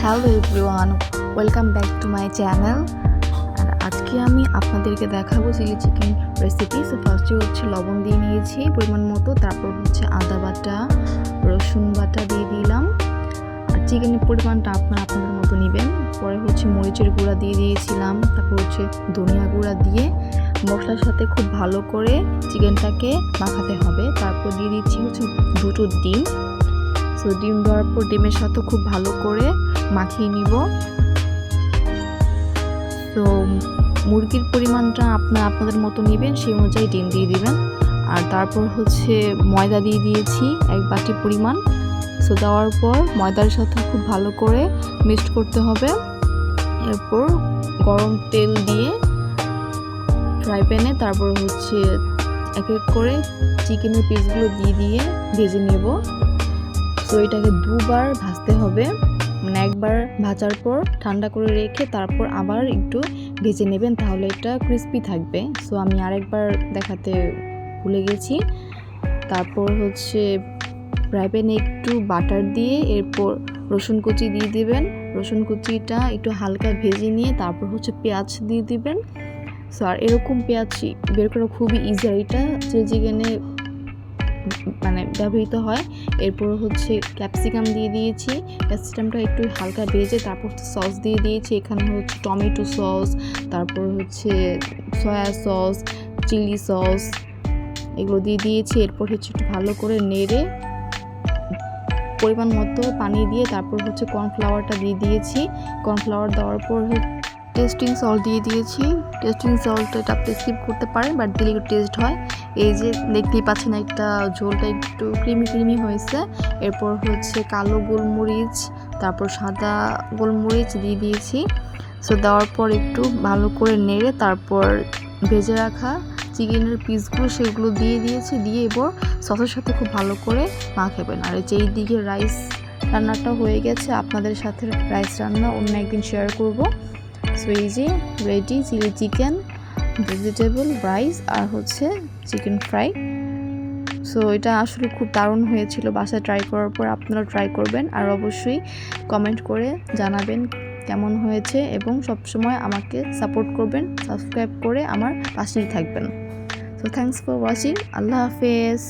Hello everyone, welcome back to my channel. আর আজকে আমি আপনাদেরকে দেখাবো চিলি চিকেন রেসিপি। সো ফার্স্টে হচ্ছে লবণ দিয়ে নিয়েছি পরিমাণ মতো, তারপর হচ্ছে আদা বাটা, রসুন বাটা দিয়ে দিলাম। আর চিকেনের পরিমাণটা আপনাদের মতো নেবেন। পরে হচ্ছে মরিচের গুঁড়া দিয়ে দিয়েছিলাম, তারপর হচ্ছে ধনিয়া গুঁড়া দিয়ে মশলার সাথে খুব ভালো করে চিকেনটাকে মাখাতে হবে। তারপর দিয়ে দিচ্ছি হচ্ছে 2টো ডিম। সো ডিম দেওয়ার পর ডিমের সাথে খুব ভালো করে মাখিয়ে নিব। তো মুরগির পরিমাণটা আপনাদের মতো নেবেন, সেই অনুযায়ী ডিম দিয়ে দিবেন। আর তারপর হচ্ছে ময়দা দিয়ে দিয়েছি 1 বাটি পরিমাণ। সো দেওয়ার পর ময়দার সাথে খুব ভালো করে মিক্সড করতে হবে। এরপর গরম তেল দিয়ে ফ্রাই প্যানে তারপর হচ্ছে এক এক করে চিকেনের পিসগুলো দিয়ে ভেজে নেব। তো এটাকে দুবার ভাজতে হবে, মানে একবার ভাজার পর ঠান্ডা করে রেখে তারপর আবার একটু ভেজে নেবেন, তাহলে এটা ক্রিস্পি থাকবে। সো আমি আরেকবার দেখাতে ভুলে গেছি। তারপর হচ্ছে ফ্রাই প্যানে একটু বাটার দিয়ে এরপর রসুন কুচি দিয়ে দিবেন। রসুন কুচিটা একটু হালকা ভেজে নিয়ে তারপর হচ্ছে পেঁয়াজ দিয়ে দিবেন। সো আর এরকম পেঁয়াজ বের করা খুবই ইজি, এটা চিলি চিকেনে মানে ব্যবহৃত হয়। এরপর হচ্ছে ক্যাপসিকাম দিয়ে দিয়েছি। ক্যাপসিকামটা একটু হালকা ভেজে তারপর সস দিয়ে দিয়েছি। এখানে হচ্ছে টমেটো সস, তারপর হচ্ছে সয়া সস, চিলি সস, এগুলো দিয়ে দিয়েছি। এরপর হচ্ছে একটু ভালো করে নেড়ে পরিমাণ মতো পানি দিয়ে তারপর হচ্ছে কর্নফ্লাওয়ারটা দিয়ে দিয়েছি। কর্নফ্লাওয়ার দেওয়ার পর টেস্টিং সল্ট দিয়ে দিয়েছি। টেস্টিং সল্টটা এটা আপনি স্কিপ করতে পারেন, বাট দিলে একটু টেস্ট হয়। এই যে দেখতেই পাচ্ছেন একটা ঝোলটা একটু ক্রিমি হয়েছে। এরপর হচ্ছে কালো গোলমরিচ, তারপর সাদা গোলমরিচ দিয়ে দিয়েছি। সো দেওয়ার পর একটু ভালো করে নেড়ে তারপর ভেজে রাখা চিকেনের পিসগুলো সেগুলো দিয়ে দিয়েছি। দিয়ে এবার সসের সাথে খুব ভালো করে মাখাবেন। আর যেই দিকে রাইস রান্নাটা হয়ে গেছে, আপনাদের সাথে রাইস রান্না অন্য একদিন শেয়ার করব। সো এই যে ready chilli chicken, vegetable rice আর হচ্ছে চিকেন ফ্রাই। সো এটা আসলে খুব দারুণ হয়েছিল। বাসায় ট্রাই করার পর আপনারা ট্রাই করবেন আর অবশ্যই কমেন্ট করে জানাবেন কেমন হয়েছে, এবং সবসময় আমাকে সাপোর্ট করবেন, সাবস্ক্রাইব করে আমার পাশেই থাকবেন। So thanks for watching. আল্লাহ হাফেজ।